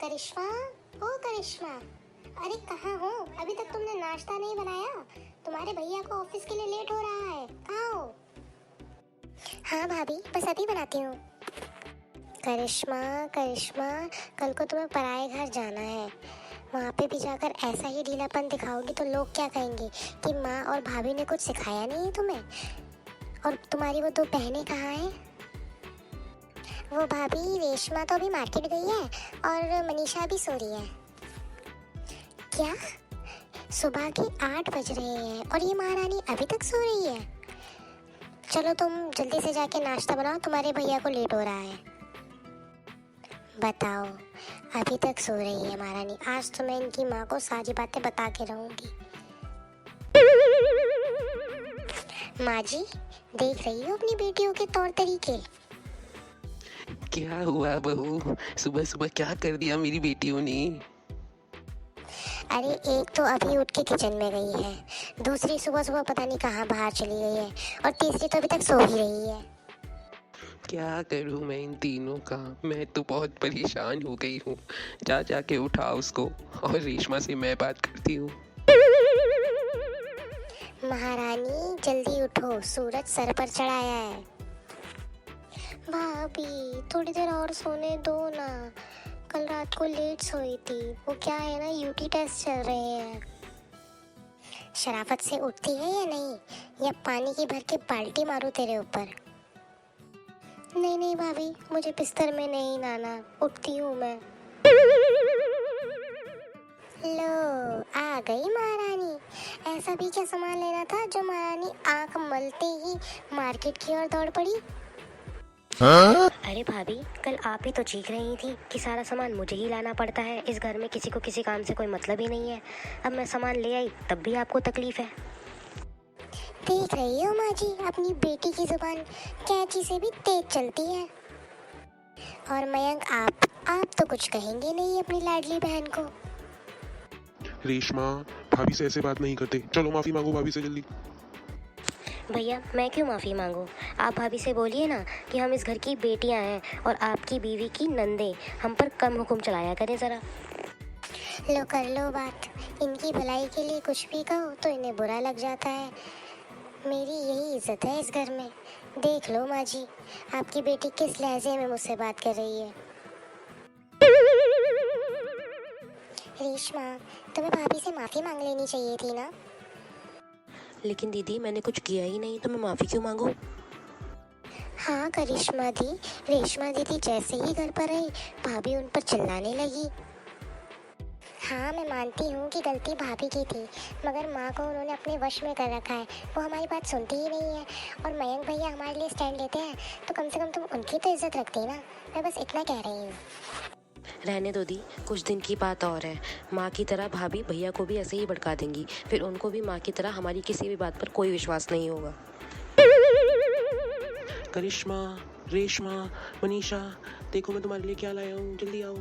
करिश्मा, ओ करिश्मा, अरे कहाँ हो? अभी तक तुमने नाश्ता नहीं बनाया। तुम्हारे भैया को ऑफिस के लिए लेट हो रहा है। कहाँ हो? हाँ भाभी, बस अभी बनाती हूँ। करिश्मा, करिश्मा, कल को तुम्हें पराए घर जाना है। वहाँ पे भी जाकर ऐसा ही ढीलापन दिखाओगी तो लोग क्या कहेंगे कि माँ और भाभी ने कुछ सिखाया नहीं है तुम्हें। और तुम्हारी वो दो बहनें कहाँ हैं? वो भाभी, रेशमा तो अभी मार्केट गई है और मनीषा भी सो रही है। क्या? सुबह के 8 बज रहे हैं और ये महारानी अभी तक सो रही है? चलो तुम जल्दी से जाके नाश्ता बनाओ, तुम्हारे भैया को लेट हो रहा है। बताओ, अभी तक सो रही है महारानी। आज तो मैं इनकी माँ को सारी बातें बता के रहूंगी। माँ जी, देख रही हो अपनी बेटियों के तौर तरीके? क्या हुआ बहू, सुबह सुबह क्या कर दिया मेरी बेटियों ने? अरे एक तो अभी उठ के किचन में गई है, दूसरी सुबह सुबह पता नहीं कहाँ बाहर चली गई है और तीसरी तो अभी तक सो ही रही है। क्या करूं मैं इन तीनों का? मैं तो बहुत परेशान हो गई हूँ। जा जाके उठा उसको और रेशमा से मैं बात करती हूँ। महारानी जल्दी उठो, सूरज सर पर चढ़ाया है। भाभी थोड़ी देर और सोने दो ना, कल रात को लेट सोई थी। वो क्या है ना, यूटी टेस्ट चल रहे हैं। शराफत से उठती है या नहीं, या पानी की भर के बाल्टी मारूं तेरे ऊपर? नहीं नहीं भाभी, मुझे बिस्तर में नहीं लाना, उठती हूँ मैं। लो आ गई महारानी। ऐसा भी क्या सामान लेना था जो महारानी आंख मलते ही मार्केट की ओर दौड़ पड़ी? अरे भाभी, कल आप ही तो चीख रही थी कि सारा सामान मुझे ही लाना पड़ता है। इस घर में किसी को किसी काम से कोई मतलब ही नहीं है। अब मैं सामान ले आई तब भी आपको तकलीफ है। देख रही हो माँ जी, अपनी बेटी की जुबान कैंची से भी तेज चलती है। और मयंक, आप तो कुछ कहेंगे नहीं अपनी लाडली बहन को? रेशमा, भाभी से ऐसे बात नहीं करते। चलो माफी मांगो भाभी से जल्दी। भैया, मैं क्यों माफ़ी मांगूं? आप भाभी से बोलिए ना कि हम इस घर की बेटियां हैं और आपकी बीवी की नंदे। हम पर कम हुक्म चलाया करें ज़रा। लो कर लो बात। इनकी भलाई के लिए कुछ भी कहो तो इन्हें बुरा लग जाता है। मेरी यही इज्जत है इस घर में। देख लो माँ जी, आपकी बेटी किस लहजे में मुझसे बात कर रही है। रेशमा, तुम्हें भाभी से माफ़ी मांग लेनी चाहिए थी ना। लेकिन दीदी, मैंने कुछ किया ही नहीं तो मैं माफ़ी क्यों मांगूं? हाँ करिश्मा दी, रेशमा दीदी जैसे ही घर पर आई, भाभी उन पर चिल्लाने लगी। हाँ मैं मानती हूँ कि गलती भाभी की थी, मगर माँ को उन्होंने अपने वश में कर रखा है। वो हमारी बात सुनती ही नहीं है। और मयंक भैया हमारे लिए स्टैंड लेते हैं तो कम से कम तुम उनकी तो इज्जत रखती ना। मैं बस इतना कह रही हूँ। रहने दो दी, कुछ दिन की बात और है। माँ की तरह भाभी भैया को भी ऐसे ही भड़का देंगी, फिर उनको भी माँ की तरह हमारी किसी भी बात पर कोई विश्वास नहीं होगा। करिश्मा, रेशमा, मनीषा, देखो मैं तुम्हारे लिए क्या लाया हूँ, जल्दी आओ।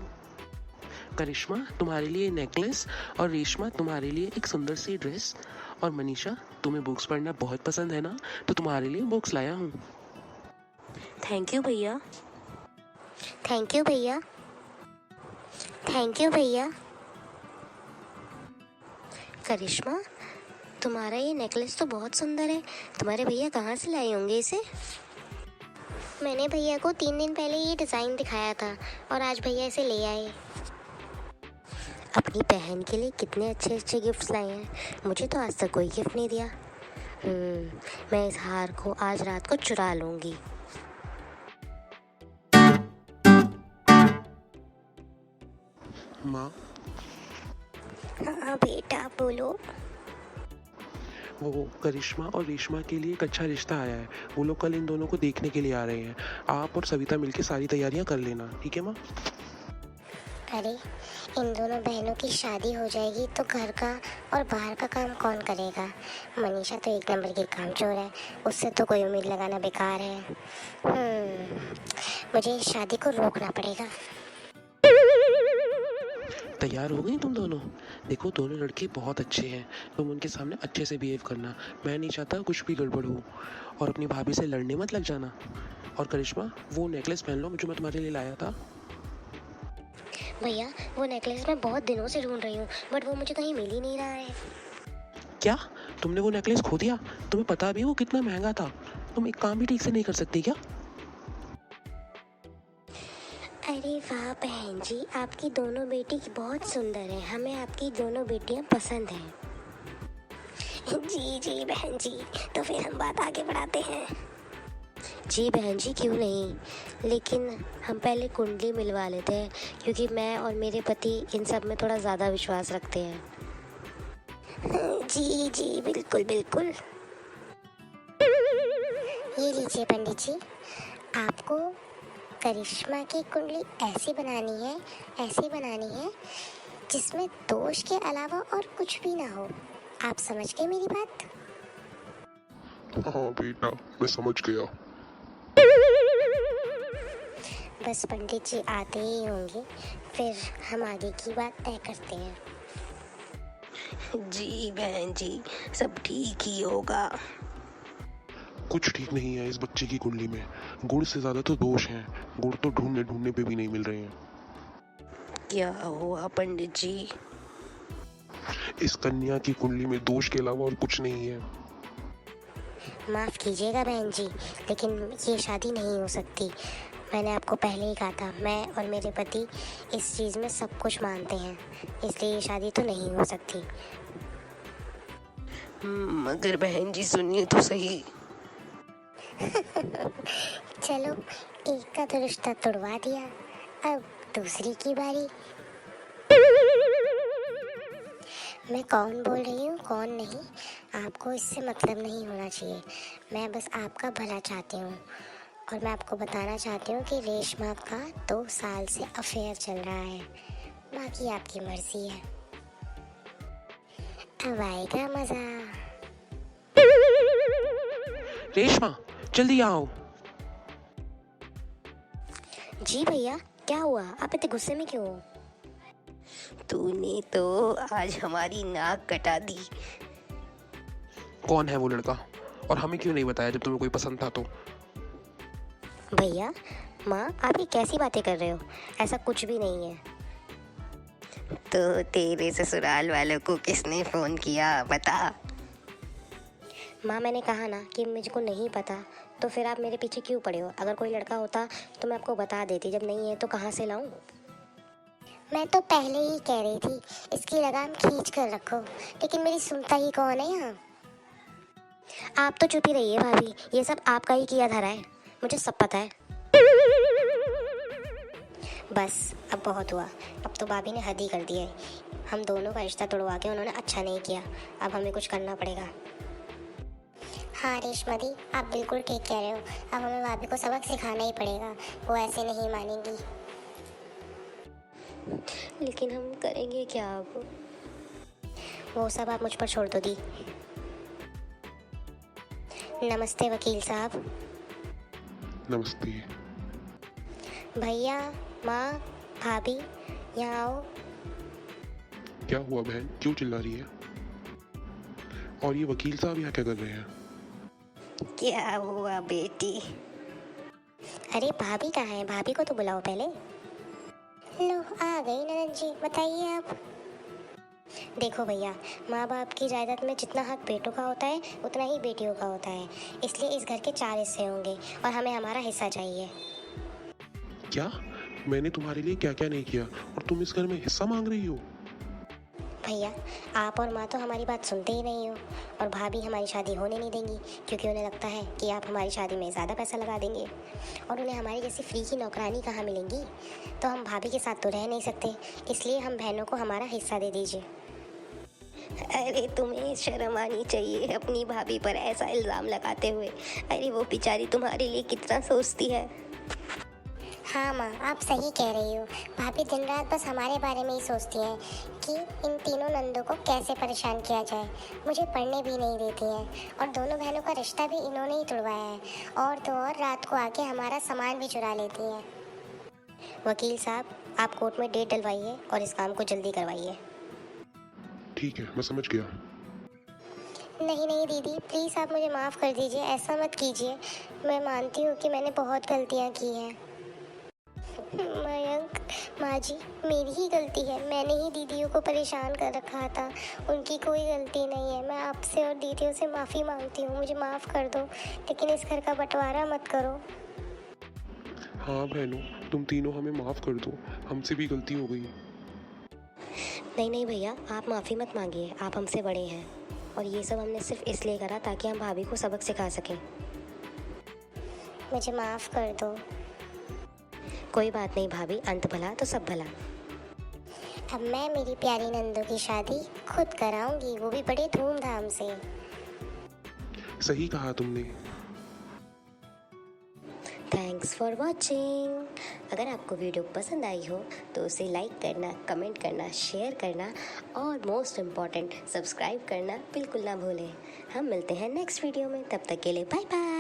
करिश्मा तुम्हारे लिए नेकलेस और रेशमा तुम्हारे लिए एक सुंदर सी ड्रेस। और मनीषा, तुम्हें बुक्स पढ़ना बहुत पसंद है ना, तो तुम्हारे लिए बुक्स लाया हूँ। थैंक यू भैया। थैंक यू भैया। थैंक यू भैया। करिश्मा, तुम्हारा ये नेकलेस तो बहुत सुंदर है। तुम्हारे भैया कहाँ से लाए होंगे इसे? मैंने भैया को 3 दिन पहले ये डिज़ाइन दिखाया था और आज भैया इसे ले आए। अपनी बहन के लिए कितने अच्छे अच्छे गिफ्ट्स लाए हैं। मुझे तो आज तक कोई गिफ्ट नहीं दिया। मैं इस हार को आज रात को चुरा लूँगी। माँ, हाँ बेटा बोलो। वो करिश्मा और रेशमा के लिए एक अच्छा रिश्ता आया है। वो लोग कल इन दोनों को देखने के लिए आ रहे हैं। आप और सविता मिलके सारी तैयारियां कर लेना, ठीक है माँ? अरे इन दोनों बहनों की शादी हो जाएगी तो घर का और बाहर का काम कौन करेगा? मनीषा तो एक नंबर की कामचोर है, उससे तो कोई उम्मीद लगाना बेकार है। मुझे इस शादी को रोकना पड़ेगा। तैयार हो गई तुम दोनों? देखो दोनों लड़के बहुत अच्छे हैं, तुम उनके सामने अच्छे से बिहेव करना। मैं नहीं चाहता कुछ भी गड़बड़ हो। और अपनी भाभी से लड़ने मत लग जाना। और करिश्मा, वो नेकलेस पहन लो जो मैं तुम्हारे लिए लाया था। भैया वो नेकलेस मैं बहुत दिनों से ढूंढ रही हूँ, बट वो मुझे कहीं मिल ही नहीं रहा है। क्या तुमने वो नेकलेस खो दिया? तुम्हें पता भी है वो कितना महंगा था? तुम एक काम भी ठीक से नहीं कर सकती क्या? अरे वाह बहन जी, आपकी दोनों बेटी बहुत सुंदर है, हमें आपकी दोनों बेटियां पसंद हैं। जी जी बहन जी, तो फिर हम बात आगे बढ़ाते हैं। जी बहन जी, क्यों नहीं, लेकिन हम पहले कुंडली मिलवा लेते हैं, क्योंकि मैं और मेरे पति इन सब में थोड़ा ज़्यादा विश्वास रखते हैं। जी जी बिल्कुल बिल्कुल। ये लीजिए पंडित जी, आपको करिश्मा की कुंडली ऐसी बनानी है जिसमें दोष के अलावा और कुछ भी ना हो। आप समझ गए मेरी बात? हाँ बेटा, मैं समझ गया। बस पंडित जी आते ही होंगे, फिर हम आगे की बात तय करते हैं। जी बहन जी, सब ठीक ही होगा। कुछ ठीक नहीं है इस बच्चे की कुंडली में। गुण से ज्यादा तो दोष हैं। गुण तो ढूंढने ढूंढने पे भी नहीं मिल रहे हैं। क्या हुआ पंडित जी? इस कन्या की कुंडली में दोष के अलावा और कुछ नहीं है। माफ़ कीजिएगा बहन जी, लेकिन ये शादी नहीं हो सकती। मैंने आपको पहले ही कहा था, मैं और मेरे पति इस चीज़ में सब कुछ मानते हैं, इसलिए ये शादी तो नहीं हो सकती। मगर बहन जी सुनिए तो सही। चलो, एक का तो रिश्ता तोड़वा दिया, अब दूसरी की बारी। मैं कौन बोल रही हूँ कौन नहीं, आपको इससे मतलब नहीं होना चाहिए। मैं बस आपका भला चाहती हूँ, और मैं आपको बताना चाहती हूँ कि रेशमा का 2 साल से अफेयर चल रहा है। बाकी आपकी मर्जी है। अब आएगा मज़ा। रेशमा, जल्दी आओ। जी भैया, क्या हुआ? आप इतने गुस्से में क्यों हो? तूने तो आज हमारी नाक कटा दी। कौन है वो लड़का, और हमें क्यों नहीं बताया जब तुम्हें कोई पसंद था तो? भैया, माँ, आप ये कैसी बातें कर रहे हो? ऐसा कुछ भी नहीं है। तो तेरे ससुराल वालों को किसने फोन किया, बता। माँ, मैंने कहा ना कि मुझको नहीं पता, तो फिर आप मेरे पीछे क्यों पड़े हो? अगर कोई लड़का होता तो मैं आपको बता देती, जब नहीं है तो कहाँ से लाऊं? मैं तो पहले ही कह रही थी इसकी लगाम खींच कर रखो, लेकिन मेरी सुनता ही कौन है यहाँ। आप तो चुप ही रहिए भाभी, ये सब आपका ही किया धरा है, मुझे सब पता है। बस अब बहुत हुआ, अब तो भाभी ने हद ही कर दिया है। हम दोनों का रिश्ता तोड़वा के उन्होंने अच्छा नहीं किया, अब हमें कुछ करना पड़ेगा। हाँ रेशमा दी, आप बिल्कुल ठीक कह रहे हो। अब हमें भाभी को सबक सिखाना ही पड़ेगा, वो ऐसे नहीं मानेंगी। लेकिन हम करेंगे क्या अब? वो सब आप मुझ पर छोड़ दो दी। नमस्ते वकील साहब। नमस्ते। भैया, माँ, भाभी, यहाँ आओ। क्या हुआ बहन, क्यों चिल्ला रही है? और ये वकील साहब यहाँ क्या कर रहे हैं? क्या हुआ बेटी? अरे भाभी कहाँ है? भाभी को तो बुलाओ पहले। लो आ गई ननद जी, बताइए आप। देखो भैया, माँ बाप की जायदाद में जितना हक बेटों का होता है उतना ही बेटियों का होता है, इसलिए इस घर के 4 हिस्से होंगे और हमें हमारा हिस्सा चाहिए। क्या? मैंने तुम्हारे लिए क्या क्या नहीं किया और तुम इस घर में हिस्सा मांग रही हो? भैया, आप और माँ तो हमारी बात सुनते ही नहीं हो, और भाभी हमारी शादी होने नहीं देंगी, क्योंकि उन्हें लगता है कि आप हमारी शादी में ज़्यादा पैसा लगा देंगे, और उन्हें हमारी जैसी फ्री की नौकरानी कहाँ मिलेंगी। तो हम भाभी के साथ तो रह नहीं सकते, इसलिए हम बहनों को हमारा हिस्सा दे दीजिए। अरे तुम्हें शर्म आनी चाहिए अपनी भाभी पर ऐसा इल्ज़ाम लगाते हुए। अरे वो बेचारी तुम्हारे लिए कितना सोचती है। हाँ माँ, आप सही कह रही हो। भाभी दिन रात बस हमारे बारे में ही सोचती हैं कि इन तीनों नंदों को कैसे परेशान किया जाए। मुझे पढ़ने भी नहीं देती हैं, और दोनों बहनों का रिश्ता भी इन्होंने ही तुड़वाया है, और तो और रात को आके हमारा सामान भी चुरा लेती हैं। वकील साहब, आप कोर्ट में डेट डलवाइए और इस काम को जल्दी करवाइए। ठीक है, मैं समझ गया। नहीं नहीं दीदी, प्लीज़ आप मुझे माफ़ कर दीजिए, ऐसा मत कीजिए। मैं मानती हूँ कि मैंने बहुत गलतियाँ की हैं। मयंक, माँ बाजी, मेरी ही गलती है। मैंने ही दीदियों को परेशान कर रखा था। उनकी कोई गलती नहीं है। मैं आपसे और दीदियों से माफ़ी मांगती हूँ। मुझे माफ़ कर दो, लेकिन इस घर का बंटवारा मत करो। हाँ बहनों, तुम तीनों हमें माफ़ कर दो, हमसे भी गलती हो गई। नहीं नहीं भैया, आप माफ़ी मत मांगिए, आप हमसे बड़े हैं और ये सब हमने सिर्फ इसलिए करा ताकि हम भाभी को सबक सिखा सकें। मुझे माफ़ कर दो। कोई बात नहीं भाभी, अंत भला तो सब भला। अब मैं मेरी प्यारी नंदू की शादी खुद कराऊंगी, वो भी बड़े धूमधाम से। सही कहा तुमने। Thanks for watching. अगर आपको वीडियो पसंद आई हो तो उसे लाइक करना, कमेंट करना, शेयर करना और मोस्ट इम्पॉर्टेंट सब्सक्राइब करना बिल्कुल ना भूलें। हम मिलते हैं नेक्स्ट वीडियो में, तब तक के लिए बाय बाय।